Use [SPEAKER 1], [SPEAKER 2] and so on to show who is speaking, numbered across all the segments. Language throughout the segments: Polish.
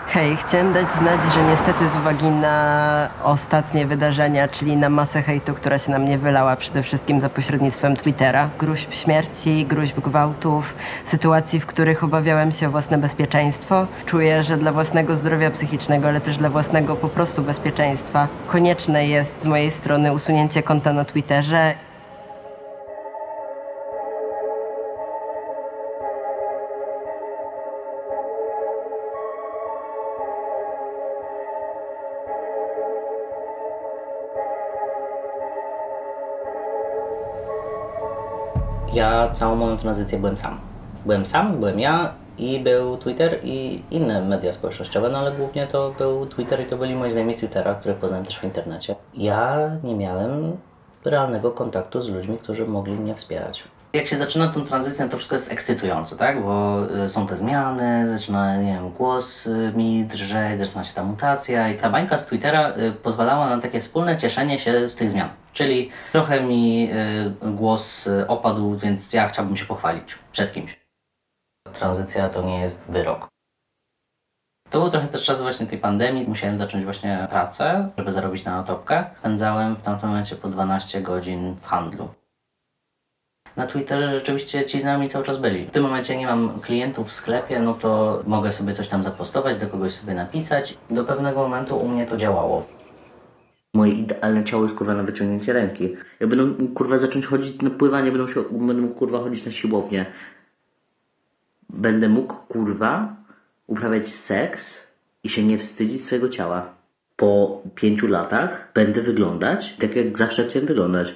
[SPEAKER 1] Hej, chciałem dać znać, że niestety z uwagi na ostatnie wydarzenia, czyli na masę hejtu, która się na mnie wylała przede wszystkim za pośrednictwem Twittera, gruźb śmierci, gruźb gwałtów, sytuacji, w których obawiałem się o własne bezpieczeństwo, czuję, że dla własnego zdrowia psychicznego, ale też dla własnego po prostu bezpieczeństwa konieczne jest z mojej strony usunięcie konta na Twitterze.
[SPEAKER 2] Ja całą moją tranzycję byłem sam. Byłem ja i był Twitter i inne media społecznościowe, no ale głównie to był Twitter i to byli moi znajomi z Twittera, których poznałem też w internecie. Ja nie miałem realnego kontaktu z ludźmi, którzy mogli mnie wspierać. Jak się zaczyna tą tranzycję, to wszystko jest ekscytujące, tak? Bo są te zmiany, zaczyna, nie wiem, głos mi drżeć, zaczyna się ta mutacja i ta bańka z Twittera pozwalała na takie wspólne cieszenie się z tych zmian. Czyli trochę mi głos opadł, więc ja chciałbym się pochwalić przed kimś. Tranzycja to nie jest wyrok. To był trochę też czas właśnie tej pandemii. Musiałem zacząć właśnie pracę, żeby zarobić na topkę. Spędzałem w tamtym momencie po 12 godzin w handlu. Na Twitterze rzeczywiście ci znajomi cały czas byli. W tym momencie nie mam klientów w sklepie, no to mogę sobie coś tam zapostować, do kogoś sobie napisać. Do pewnego momentu u mnie to działało.
[SPEAKER 3] Moje idealne ciało jest kurwa na wyciągnięcie ręki. Jak będą kurwa zacząć chodzić na pływanie, będę mógł kurwa chodzić na siłownię. Będę mógł kurwa uprawiać seks i się nie wstydzić swojego ciała. Po 5 latach będę wyglądać tak, jak zawsze chciałem wyglądać.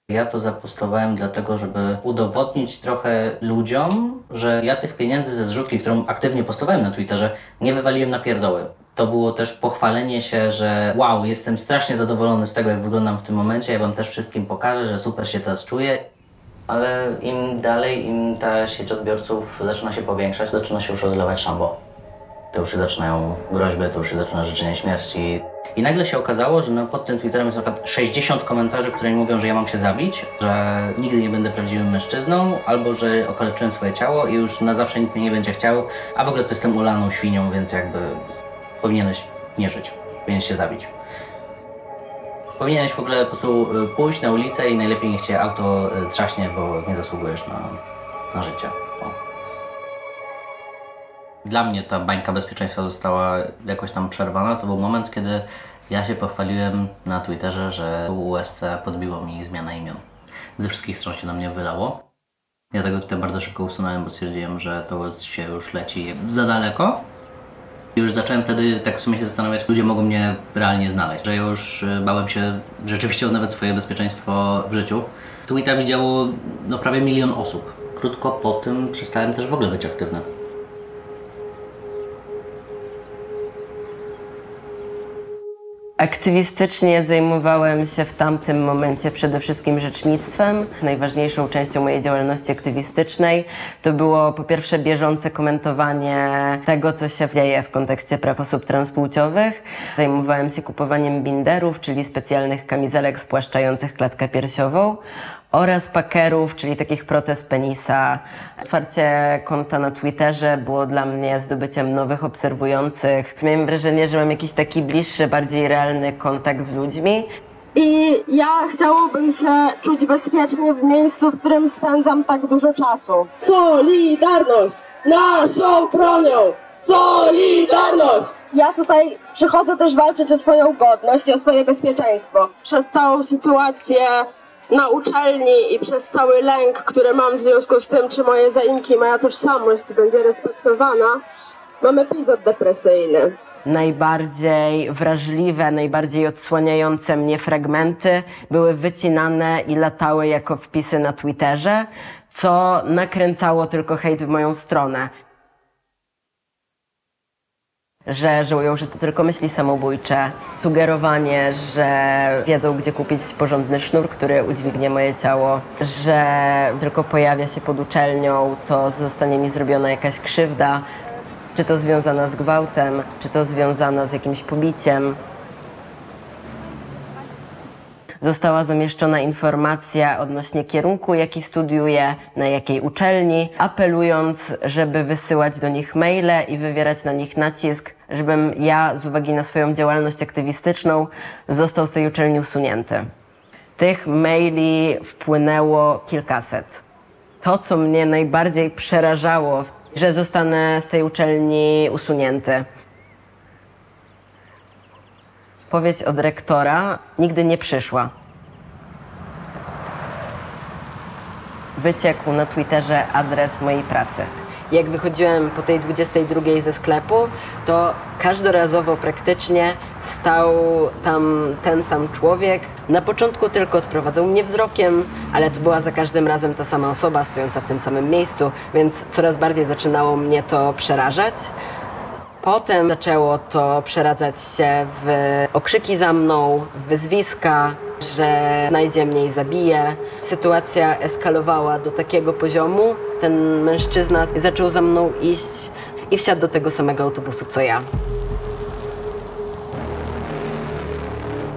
[SPEAKER 2] Ja to zapostowałem dlatego, żeby udowodnić trochę ludziom, że ja tych pieniędzy ze zrzutki, którą aktywnie postowałem na Twitterze, nie wywaliłem na pierdoły. To było też pochwalenie się, że wow, jestem strasznie zadowolony z tego, jak wyglądam w tym momencie. Ja wam też wszystkim pokażę, że super się teraz czuję. Ale im dalej, im ta sieć odbiorców zaczyna się powiększać, zaczyna się już rozlewać szambo. To już się zaczynają groźby, to już się zaczyna życzenie śmierci. I nagle się okazało, że pod tym Twitterem jest na przykład 60 komentarzy, które mi mówią, że ja mam się zabić, że nigdy nie będę prawdziwym mężczyzną, albo że okaleczyłem swoje ciało i już na zawsze nikt mnie nie będzie chciał, a w ogóle to jestem ulaną świnią, więc jakby powinieneś nie żyć, powinieneś się zabić. Powinieneś w ogóle po prostu pójść na ulicę i najlepiej niech cię auto trzaśnie, bo nie zasługujesz na życie. O. Dla mnie ta bańka bezpieczeństwa została jakoś tam przerwana. To był moment, kiedy ja się pochwaliłem na Twitterze, że USC podbiło mi zmianę imion. Ze wszystkich stron się na mnie wylało. Ja tego tutaj bardzo szybko usunąłem, bo stwierdziłem, że to się już leci za daleko. Już zacząłem wtedy tak w sumie się zastanawiać, ludzie mogą mnie realnie znaleźć, że ja już bałem się rzeczywiście o nawet swoje bezpieczeństwo w życiu. Tweeta widziało prawie 1 000 000 osób. Krótko po tym przestałem też w ogóle być aktywny.
[SPEAKER 1] Aktywistycznie zajmowałem się w tamtym momencie przede wszystkim rzecznictwem. Najważniejszą częścią mojej działalności aktywistycznej to było po pierwsze bieżące komentowanie tego, co się dzieje w kontekście praw osób transpłciowych. Zajmowałem się kupowaniem binderów, czyli specjalnych kamizelek spłaszczających klatkę piersiową, oraz pakerów, czyli takich protez penisa. Otwarcie konta na Twitterze było dla mnie zdobyciem nowych obserwujących. Miałem wrażenie, że mam jakiś taki bliższy, bardziej realny kontakt z ludźmi.
[SPEAKER 4] I ja chciałabym się czuć bezpiecznie w miejscu, w którym spędzam tak dużo czasu. Solidarność! Naszą bronią! Solidarność! Ja tutaj przychodzę też walczyć o swoją godność i o swoje bezpieczeństwo. Przez całą sytuację na uczelni i przez cały lęk, który mam w związku z tym, czy moje zaimki, moja tożsamość będzie respektowana, mam epizod depresyjny.
[SPEAKER 1] Najbardziej wrażliwe, najbardziej odsłaniające mnie fragmenty były wycinane i latały jako wpisy na Twitterze, co nakręcało tylko hejt w moją stronę. Że żałują, że to tylko myśli samobójcze, sugerowanie, że wiedzą, gdzie kupić porządny sznur, który udźwignie moje ciało, że tylko pojawia się pod uczelnią, to zostanie mi zrobiona jakaś krzywda, czy to związana z gwałtem, czy to związana z jakimś pobiciem. została zamieszczona informacja odnośnie kierunku, jaki studiuję, na jakiej uczelni, apelując, żeby wysyłać do nich maile i wywierać na nich nacisk, żebym ja z uwagi na swoją działalność aktywistyczną został z tej uczelni usunięty. Tych maili wpłynęło kilkaset. To, co mnie najbardziej przerażało, że zostanę z tej uczelni usunięty. Odpowiedź od rektora nigdy nie przyszła. Wyciekł na Twitterze adres mojej pracy. Jak wychodziłem po tej 22 ze sklepu, to każdorazowo praktycznie stał tam ten sam człowiek. Na początku tylko odprowadzał mnie wzrokiem, ale to była za każdym razem ta sama osoba stojąca w tym samym miejscu, więc coraz bardziej zaczynało mnie to przerażać. Potem zaczęło to przeradzać się w okrzyki za mną, wyzwiska, że znajdzie mnie i zabije. Sytuacja eskalowała do takiego poziomu. Ten mężczyzna zaczął za mną iść i wsiadł do tego samego autobusu co ja.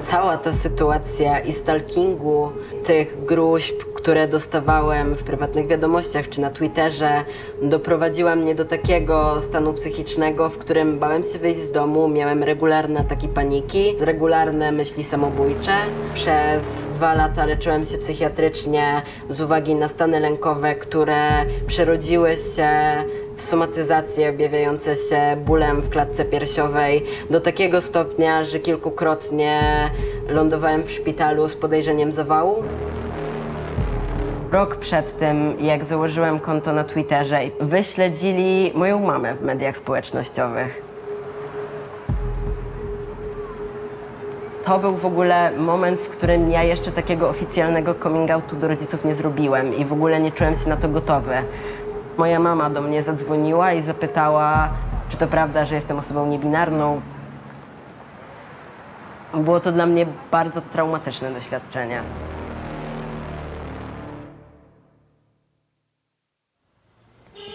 [SPEAKER 1] Cała ta sytuacja i stalkingu, tych gruźb, które dostawałem w prywatnych wiadomościach czy na Twitterze, doprowadziła mnie do takiego stanu psychicznego, w którym bałem się wyjść z domu, miałem regularne ataki paniki, regularne myśli samobójcze. Przez 2 lata leczyłem się psychiatrycznie z uwagi na stany lękowe, które przerodziły się w somatyzację objawiające się bólem w klatce piersiowej do takiego stopnia, że kilkukrotnie lądowałem w szpitalu z podejrzeniem zawału. Rok przed tym, jak założyłem konto na Twitterze, wyśledzili moją mamę w mediach społecznościowych. To był w ogóle moment, w którym ja jeszcze takiego oficjalnego coming outu do rodziców nie zrobiłem i w ogóle nie czułem się na to gotowy. Moja mama do mnie zadzwoniła i zapytała, czy to prawda, że jestem osobą niebinarną. Było to dla mnie bardzo traumatyczne doświadczenie.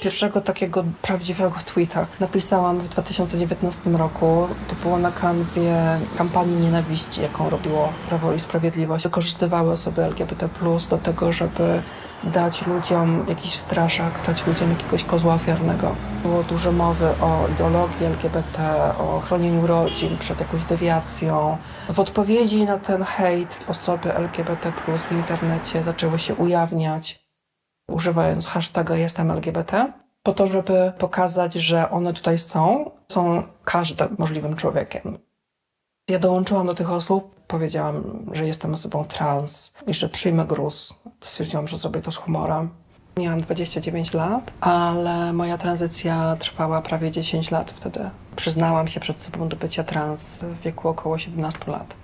[SPEAKER 5] Pierwszego takiego prawdziwego tweeta napisałam w 2019 roku. To było na kanwie kampanii nienawiści, jaką robiło Prawo i Sprawiedliwość. Wykorzystywały osoby LGBT+ do tego, żeby dać ludziom jakiś straszak, dać ludziom jakiegoś kozła ofiarnego. Było dużo mowy o ideologii LGBT, o chronieniu rodzin przed jakąś dewiacją. W odpowiedzi na ten hejt osoby LGBT+ w internecie zaczęły się ujawniać, używając hashtaga jestem LGBT, po to, żeby pokazać, że one tutaj są każdym możliwym człowiekiem. Ja dołączyłam do tych osób, powiedziałam, że jestem osobą trans i że przyjmę gruz. Stwierdziłam, że zrobię to z humorem. Miałam 29 lat, ale moja tranzycja trwała prawie 10 lat wtedy. Przyznałam się przed sobą do bycia trans w wieku około 17 lat.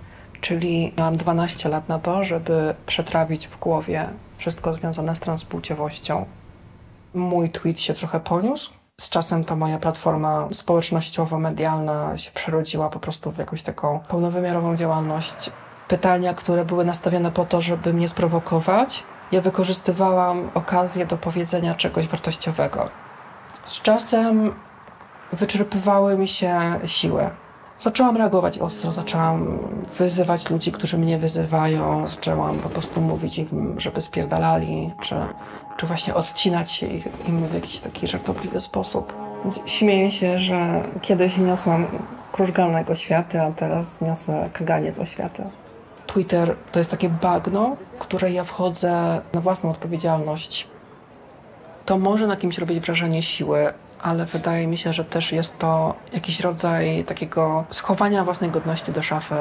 [SPEAKER 5] Czyli miałam 12 lat na to, żeby przetrawić w głowie wszystko związane z transpłciowością. Mój tweet się trochę poniósł. Z czasem ta moja platforma społecznościowo-medialna się przerodziła po prostu w jakąś taką pełnowymiarową działalność. Pytania, które były nastawione po to, żeby mnie sprowokować, ja wykorzystywałam okazję do powiedzenia czegoś wartościowego. Z czasem wyczerpywały mi się siły. Zaczęłam reagować ostro, zaczęłam wyzywać ludzi, którzy mnie wyzywają, zaczęłam po prostu mówić im, żeby spierdalali, czy właśnie odcinać się im w jakiś taki żartobliwy sposób. Śmieję się, że kiedyś niosłam krużgalnek oświaty, a teraz niosę kaganiec oświaty. Twitter to jest takie bagno, w które ja wchodzę na własną odpowiedzialność. To może na kimś robić wrażenie siły, ale wydaje mi się, że też jest to jakiś rodzaj takiego schowania własnej godności do szafy.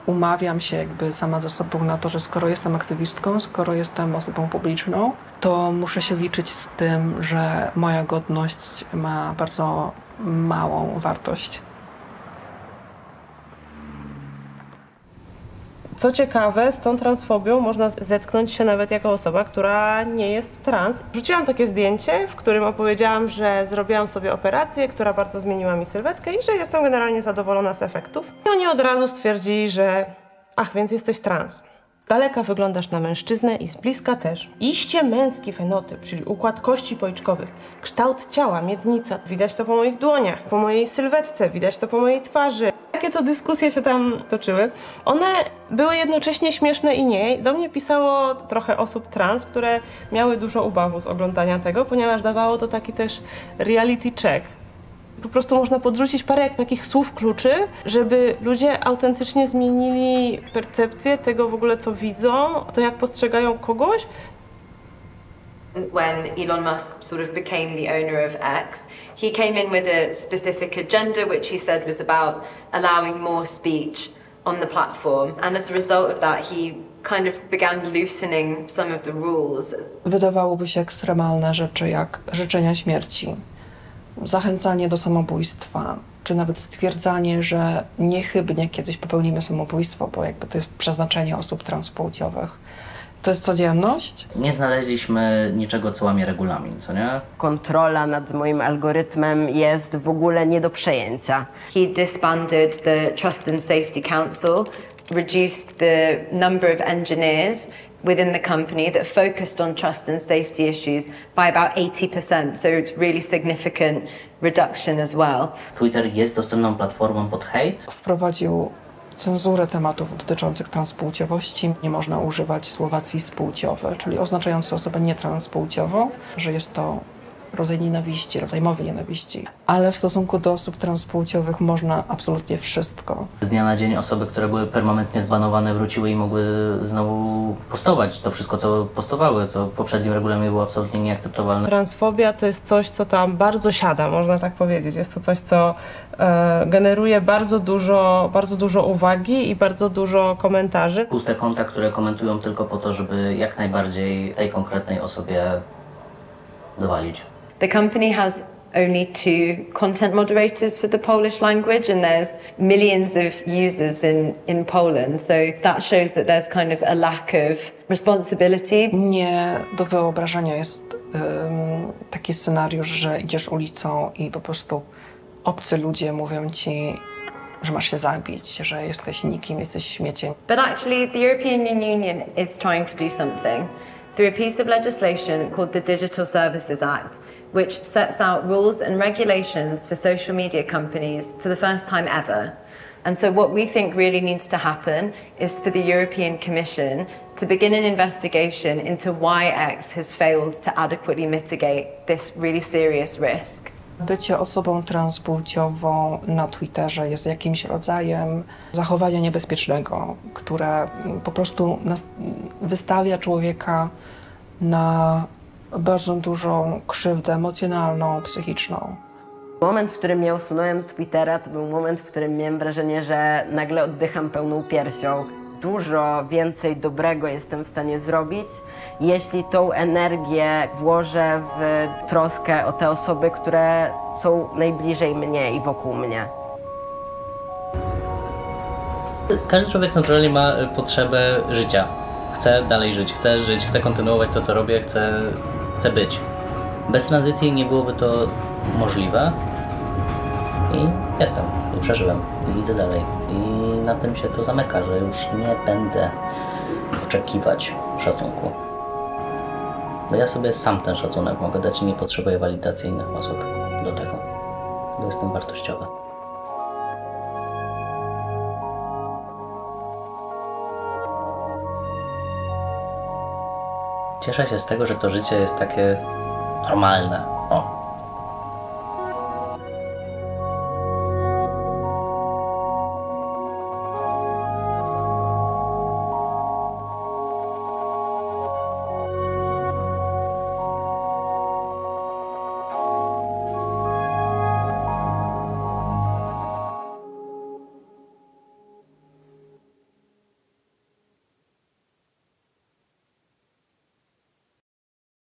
[SPEAKER 5] Umawiam się jakby sama ze sobą na to, że skoro jestem aktywistką, skoro jestem osobą publiczną, to muszę się liczyć z tym, że moja godność ma bardzo małą wartość.
[SPEAKER 6] Co ciekawe, z tą transfobią można zetknąć się nawet jako osoba, która nie jest trans. Wrzuciłam takie zdjęcie, w którym opowiedziałam, że zrobiłam sobie operację, która bardzo zmieniła mi sylwetkę i że jestem generalnie zadowolona z efektów. I oni od razu stwierdzili, że ach, więc jesteś trans. Z daleka wyglądasz na mężczyznę i z bliska też. Iście męski fenotyp, czyli układ kości policzkowych, kształt ciała, miednica. Widać to po moich dłoniach, po mojej sylwetce, widać to po mojej twarzy. takie to dyskusje się tam toczyły. One były jednocześnie śmieszne i nie. Do mnie pisało trochę osób trans, które miały dużo ubawu z oglądania tego, ponieważ dawało to taki też reality check. Po prostu można podrzucić parę takich słów kluczy, żeby ludzie autentycznie zmienili percepcję tego w ogóle, co widzą, to jak postrzegają kogoś.
[SPEAKER 7] When Elon Musk sort of became the owner of X, he came in with a specific agenda which he said was about allowing more speech on the platform. And as a result of that, he kind of began loosening some of the rules.
[SPEAKER 5] Wydawałoby się ekstremalne rzeczy jak życzenia śmierci, zachęcanie do samobójstwa, czy nawet stwierdzanie, że niechybnie kiedyś popełnimy samobójstwo, bo jakby to jest przeznaczenie osób transpłciowych. To jest codzienność.
[SPEAKER 2] Nie znaleźliśmy niczego, co łamie regulamin, co nie?
[SPEAKER 1] Kontrola nad moim algorytmem jest w ogóle nie do przejęcia.
[SPEAKER 7] He disbanded the Trust and Safety Council, reduced the number of engineers within the company that focused on trust and safety issues by about 80%, so it's really significant reduction as well.
[SPEAKER 2] Twitter jest dostępną platformą pod hejt.
[SPEAKER 5] Wprowadził cenzurę tematów dotyczących transpłciowości. Nie można używać słowa cispłciowe, czyli oznaczające osobę nietranspłciową, że jest to rodzaj nienawiści, rodzaj mowy nienawiści. Ale w stosunku do osób transpłciowych można absolutnie wszystko.
[SPEAKER 2] Z dnia na dzień osoby, które były permanentnie zbanowane, wróciły i mogły znowu postować to wszystko, co postowały, co w poprzednim regulaminie było absolutnie nieakceptowalne.
[SPEAKER 6] Transfobia to jest coś, co tam bardzo siada, można tak powiedzieć. Jest to coś, co generuje bardzo dużo uwagi i bardzo dużo komentarzy.
[SPEAKER 2] Puste konta, które komentują tylko po to, żeby jak najbardziej tej konkretnej osobie dowalić.
[SPEAKER 7] The company has only 2 content moderators for the Polish language, and there's millions of users in Poland. So that shows that there's kind of a lack of responsibility.
[SPEAKER 5] Nie do wyobrażenia jest taki scenariusz, że idziesz ulicą i po prostu obcy ludzie mówią ci, że masz się zabić, że jesteś nikim, jesteś śmieciem.
[SPEAKER 7] But actually, the European Union is trying to do something through a piece of legislation called the Digital Services Act, which sets out rules and regulations for social media companies for the first time ever. And so what we think really needs to happen is for the European Commission to begin an investigation into why X has failed to adequately mitigate this really serious risk.
[SPEAKER 5] Bycie osobą transpłciową na Twitterze jest jakimś rodzajem zachowania niebezpiecznego, które po prostu wystawia człowieka na bardzo dużą krzywdę emocjonalną, psychiczną.
[SPEAKER 1] Moment, w którym ja usunąłem Twittera, to był moment, w którym miałem wrażenie, że nagle oddycham pełną piersią. Dużo więcej dobrego jestem w stanie zrobić, jeśli tą energię włożę w troskę o te osoby, które są najbliżej mnie i wokół mnie.
[SPEAKER 2] Każdy człowiek naturalnie ma potrzebę życia. Chcę dalej żyć, chcę kontynuować to, co robię, chcę być. Bez tranzycji nie byłoby to możliwe i jestem, i przeżyłem, i idę dalej. I na tym się to zamyka, że już nie będę oczekiwać szacunku. Bo ja sobie sam ten szacunek mogę dać i nie potrzebuję walidacji innych osób do tego. Bo jestem wartościowy. Cieszę się z tego, że to życie jest takie normalne.